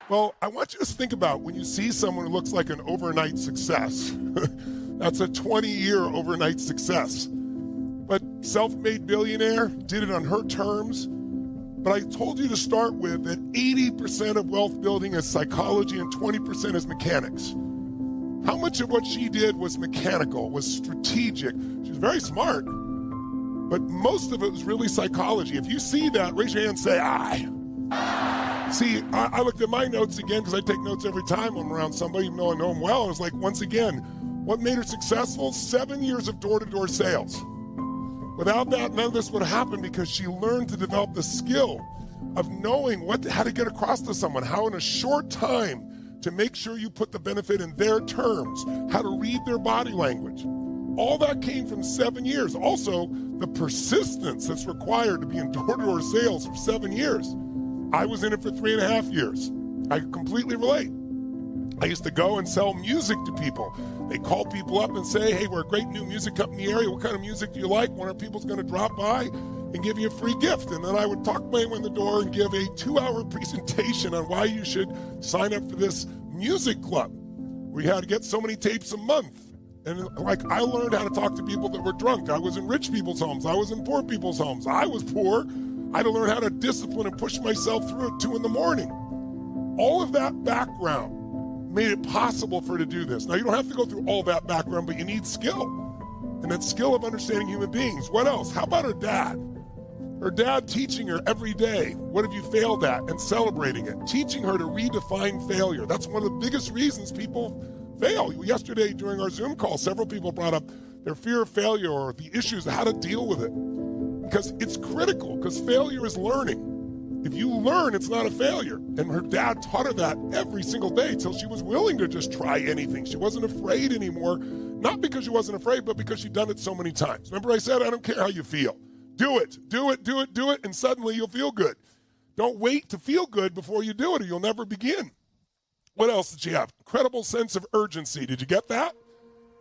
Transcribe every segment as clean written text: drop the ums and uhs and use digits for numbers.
Well, I want you to think about when you see someone who looks like an overnight success. That's a 20-year overnight success. But self-made billionaire, did it on her terms. But I told you to start with that 80% of wealth building is psychology and 20% is mechanics. How much of what she did was mechanical, was strategic? She was very smart, but most of it was really psychology. If you see that, raise your hand and say, I. See, I looked at my notes again because I take notes every time I'm around somebody, even though I know them well. I was like, once again, what made her successful? 7 years of door-to-door sales. Without that, none of this would have happened because she learned to develop the skill of knowing how to get across to someone, how in a short time to make sure you put the benefit in their terms, how to read their body language. All that came from 7 years. Also, the persistence that's required to be in door-to-door sales for 7 years. I was in it for 3.5 years. I completely relate. I used to go and sell music to people. They call people up and say, hey, we're a great new music company in the area. What kind of music do you like? One of people's going to drop by and give you a free gift. And then I would talk my way in the door and give a 2-hour presentation on why you should sign up for this music club. We had to get so many tapes a month. And I learned how to talk to people that were drunk. I was in rich people's homes. I was in poor people's homes. I was poor. I had to learn how to discipline and push myself through at 2 in the morning. All of that background made it possible for her to do this. Now, you don't have to go through all that background, but you need skill. And that skill of understanding human beings. What else? How about her dad? Her dad teaching her every day, what have you failed at, and celebrating it. Teaching her to redefine failure. That's one of the biggest reasons people fail. Yesterday during our Zoom call, several people brought up their fear of failure or the issues of how to deal with it. Because it's critical, because failure is learning. If you learn, it's not a failure. And her dad taught her that every single day till she was willing to just try anything. She wasn't afraid anymore, not because she wasn't afraid, but because she'd done it so many times. Remember I said, I don't care how you feel. Do it, do it, do it, do it, and suddenly you'll feel good. Don't wait to feel good before you do it or you'll never begin. What else did she have? Incredible sense of urgency. Did you get that?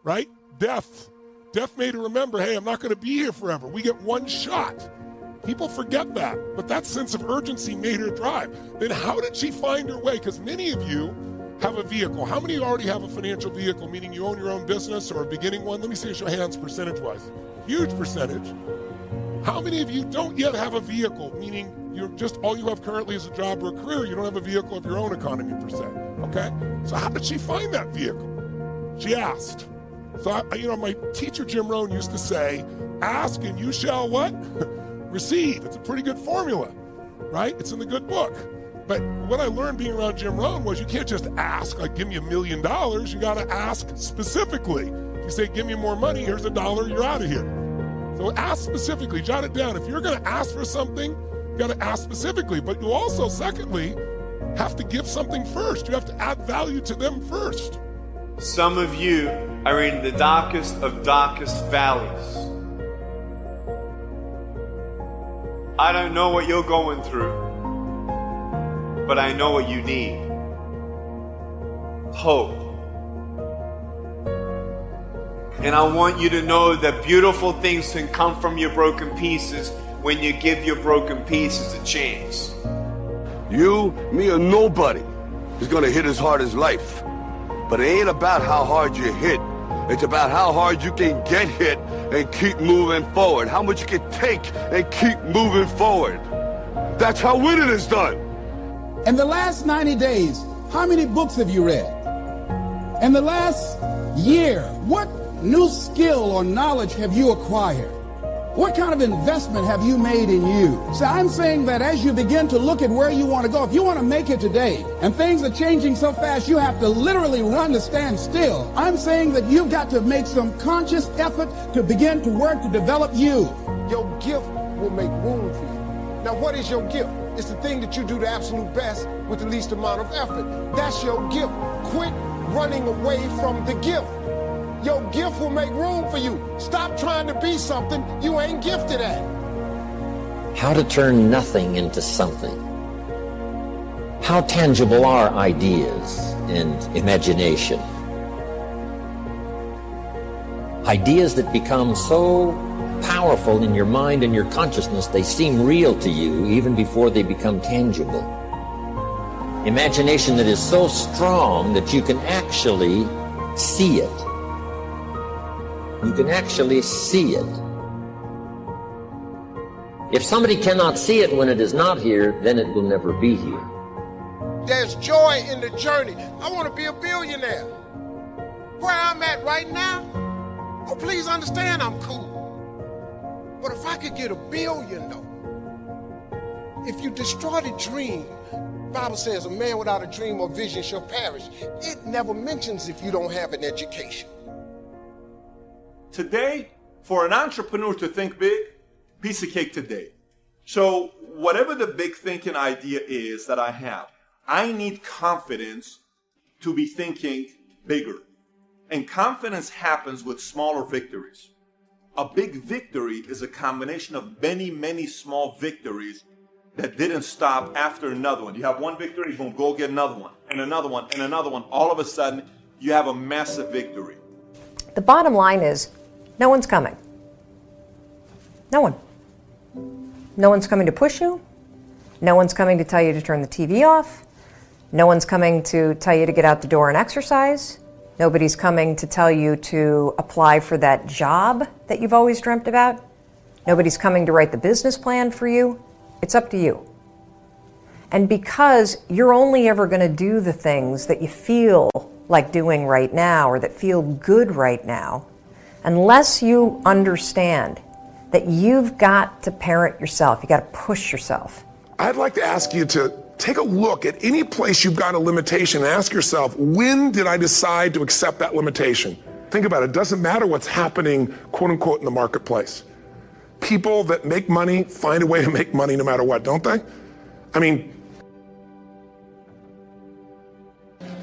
Right? Death. Death made her remember, hey, I'm not going to be here forever. We get one shot. People forget that, but that sense of urgency made her drive. Then how did she find her way? Because many of you have a vehicle. How many of you already have a financial vehicle, meaning you own your own business or a beginning one? Let me see your hands percentage-wise. Huge percentage. How many of you don't yet have a vehicle, meaning you're just all you have currently is a job or a career? You don't have a vehicle of your own economy per se, okay? So how did she find that vehicle? She asked. So, my teacher, Jim Rohn, used to say, ask and you shall what? Receive. It's a pretty good formula, right? It's in the good book. But what I learned being around Jim Rohn was you can't just ask, like, give me $1 million. You got to ask specifically. If you say, give me more money, here's $1, you're out of here. So ask specifically, jot it down. If you're going to ask for something, you got to ask specifically. But you also, secondly, have to give something first. You have to add value to them first. Some of you are in the darkest of darkest valleys. I don't know what you're going through, but I know what you need. Hope. And I want you to know that beautiful things can come from your broken pieces when you give your broken pieces a chance. You, me, or nobody is gonna hit as hard as life. But it ain't about how hard you hit. It's about how hard you can get hit and keep moving forward. How much you can take and keep moving forward. That's how winning is done. In the last 90 days, how many books have you read? In the last year, what new skill or knowledge have you acquired? What kind of investment have you made in you? So I'm saying that as you begin to look at where you want to go, if you want to make it today, and things are changing so fast, you have to literally run to stand still. I'm saying that you've got to make some conscious effort to begin to work to develop you. Your gift will make room for you. Now, what is your gift? It's the thing that you do the absolute best with the least amount of effort. That's your gift. Quit running away from the gift. Your gift will make room for you. Stop trying to be something you ain't gifted at. How to turn nothing into something. How tangible are ideas and imagination? Ideas that become so powerful in your mind and your consciousness, they seem real to you even before they become tangible. Imagination that is so strong that you can actually see it. You can actually see it. If somebody cannot see it when it is not here, then it will never be here. There's joy in the journey. I want to be a billionaire. Where I'm at right now, oh, please understand I'm cool. But if I could get $1 billion, though, if you destroy the dream, the Bible says a man without a dream or vision shall perish. It never mentions if you don't have an education. Today, for an entrepreneur to think big, piece of cake today. So whatever the big thinking idea is that I have, I need confidence to be thinking bigger. And confidence happens with smaller victories. A big victory is a combination of many, many small victories that didn't stop after another one. You have one victory, boom, go get another one, and another one, and another one. All of a sudden, you have a massive victory. The bottom line is, no one's coming. No one. No one's coming to push you. No one's coming to tell you to turn the TV off. No one's coming to tell you to get out the door and exercise. Nobody's coming to tell you to apply for that job that you've always dreamt about. Nobody's coming to write the business plan for you. It's up to you. And because you're only ever going to do the things that you feel like doing right now or that feel good right now, unless you understand that you've got to parent yourself, you got to push yourself. I'd like to ask you to take a look at any place you've got a limitation and ask yourself, when did I decide to accept that limitation? Think about it. It doesn't matter what's happening, quote unquote, in the marketplace. People that make money find a way to make money no matter what, don't they? I mean.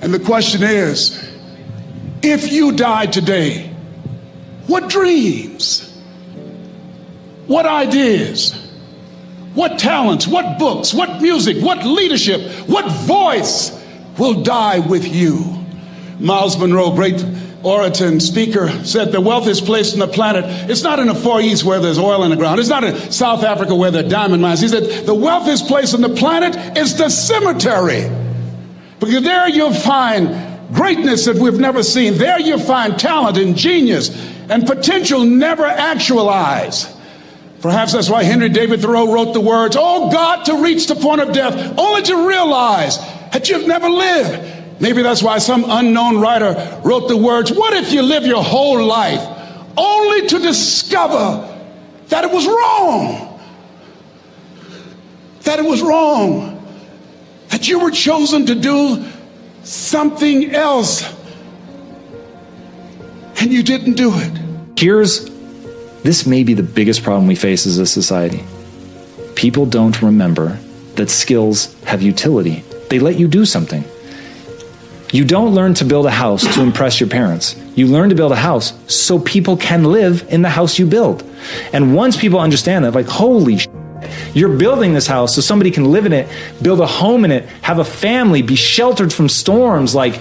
And the question is, if you died today, what dreams, what ideas, what talents, what books, what music, what leadership, what voice will die with you? Miles Monroe, great orator and speaker, said the wealthiest place on the planet, it's not in the Far East where there's oil in the ground. It's not in South Africa where there are diamond mines. He said the wealthiest place on the planet is the cemetery. Because there you'll find greatness that we've never seen. There you'll find talent and genius and potential never actualized. Perhaps that's why Henry David Thoreau wrote the words, "Oh God, to reach the point of death, only to realize that you've never lived." Maybe that's why some unknown writer wrote the words, "What if you live your whole life only to discover that it was wrong? That it was wrong. That you were chosen to do something else and you didn't do it." This may be the biggest problem we face as a society. People don't remember that skills have utility. They let you do something. You don't learn to build a house to impress your parents. You learn to build a house so people can live in the house you build. And once people understand that, like, holy shit, you're building this house so somebody can live in it, build a home in it, have a family, be sheltered from storms, like,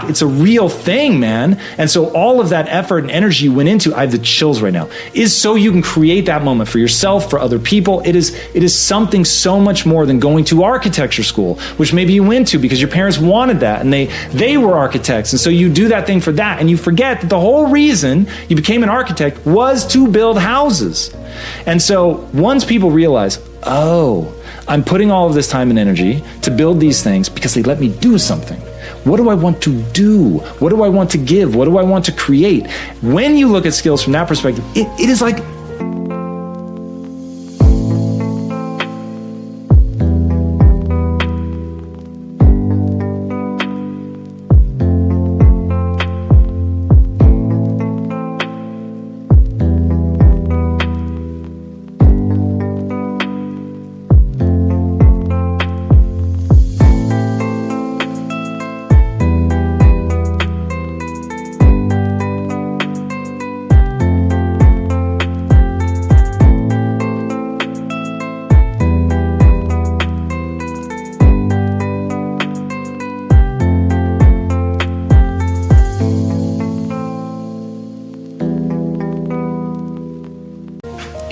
it's a real thing, man. And so all of that effort and energy you went into, I have the chills right now, is so you can create that moment for yourself, for other people. It is something so much more than going to architecture school, which maybe you went to because your parents wanted that and they were architects. And so you do that thing for that and you forget that the whole reason you became an architect was to build houses. And so once people realize, oh, I'm putting all of this time and energy to build these things because they let me do something. What do I want to do? What do I want to give? What do I want to create? When you look at skills from that perspective, it is like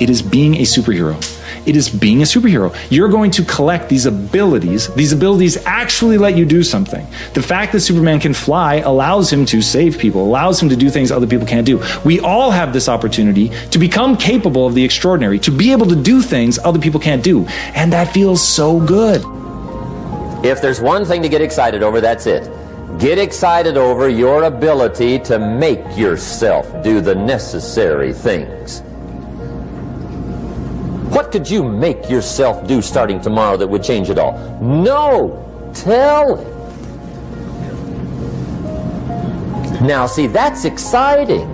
it is being a superhero. It is being a superhero. You're going to collect these abilities. These abilities actually let you do something. The fact that Superman can fly allows him to save people, allows him to do things other people can't do. We all have this opportunity to become capable of the extraordinary, to be able to do things other people can't do. And that feels so good. If there's one thing to get excited over, that's it. Get excited over your ability to make yourself do the necessary things. What could you make yourself do starting tomorrow that would change it all? No! Tell it. Now see, that's exciting.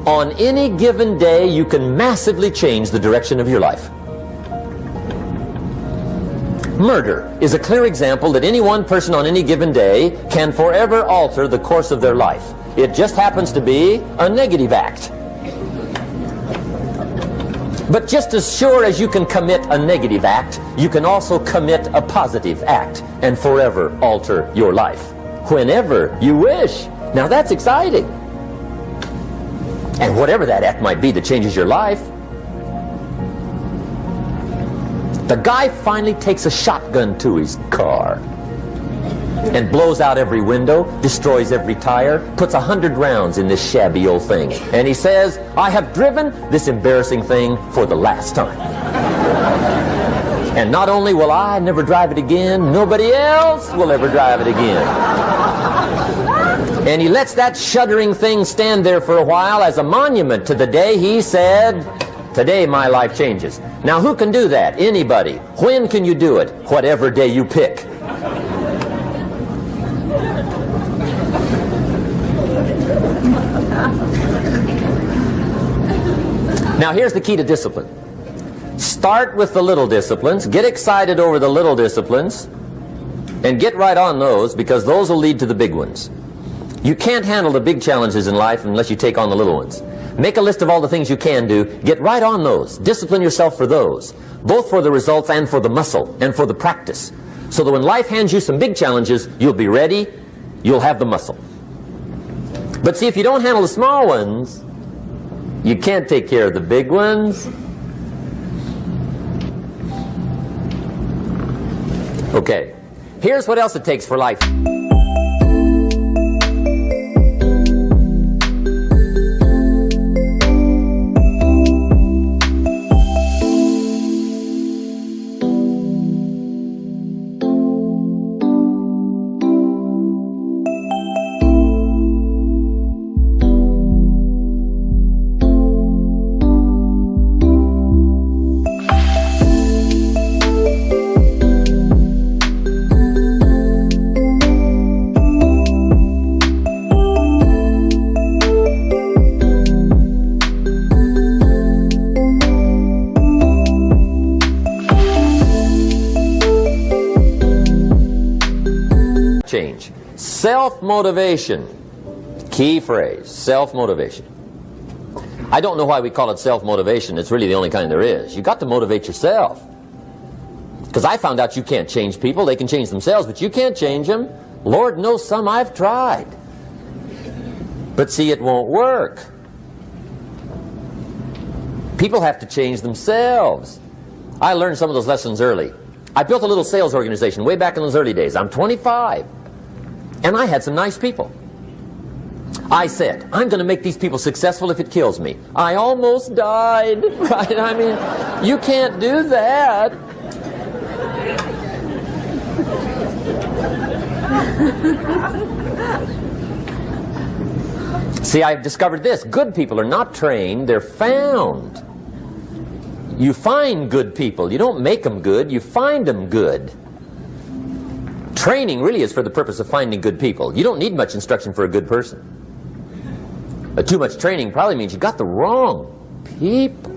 On any given day, you can massively change the direction of your life. Murder is a clear example that any one person on any given day can forever alter the course of their life. It just happens to be a negative act. But just as sure as you can commit a negative act, you can also commit a positive act and forever alter your life whenever you wish. Now that's exciting. And whatever that act might be that changes your life. The guy finally takes a shotgun to his car and blows out every window, destroys every tire, puts 100 rounds in this shabby old thing. And he says, I have driven this embarrassing thing for the last time. And not only will I never drive it again, nobody else will ever drive it again. And he lets that shuddering thing stand there for a while as a monument to the day he said, today my life changes. Now who can do that? Anybody. When can you do it? Whatever day you pick. Now here's the key to discipline. Start with the little disciplines, get excited over the little disciplines, and get right on those, because those will lead to the big ones. You can't handle the big challenges in life unless you take on the little ones. Make a list of all the things you can do, get right on those, discipline yourself for those, both for the results and for the muscle and for the practice, so that when life hands you some big challenges, you'll be ready, you'll have the muscle. But see, if you don't handle the small ones, you can't take care of the big ones. Okay, here's what else it takes for life. Change. Self-motivation. Key phrase, self-motivation. I don't know why we call it self-motivation. It's really the only kind there is. You got to motivate yourself. Because I found out you can't change people. They can change themselves, but you can't change them. Lord knows some I've tried. But see, it won't work. People have to change themselves. I learned some of those lessons early. I built a little sales organization way back in those early days. I'm 25. And I had some nice people. I said, I'm going to make these people successful if it kills me. I almost died. Right? I mean, you can't do that. See, I've discovered this. Good people are not trained, they're found. You find good people. You don't make them good, you find them good. Training really is for the purpose of finding good people. You don't need much instruction for a good person. Too much training probably means you got the wrong people.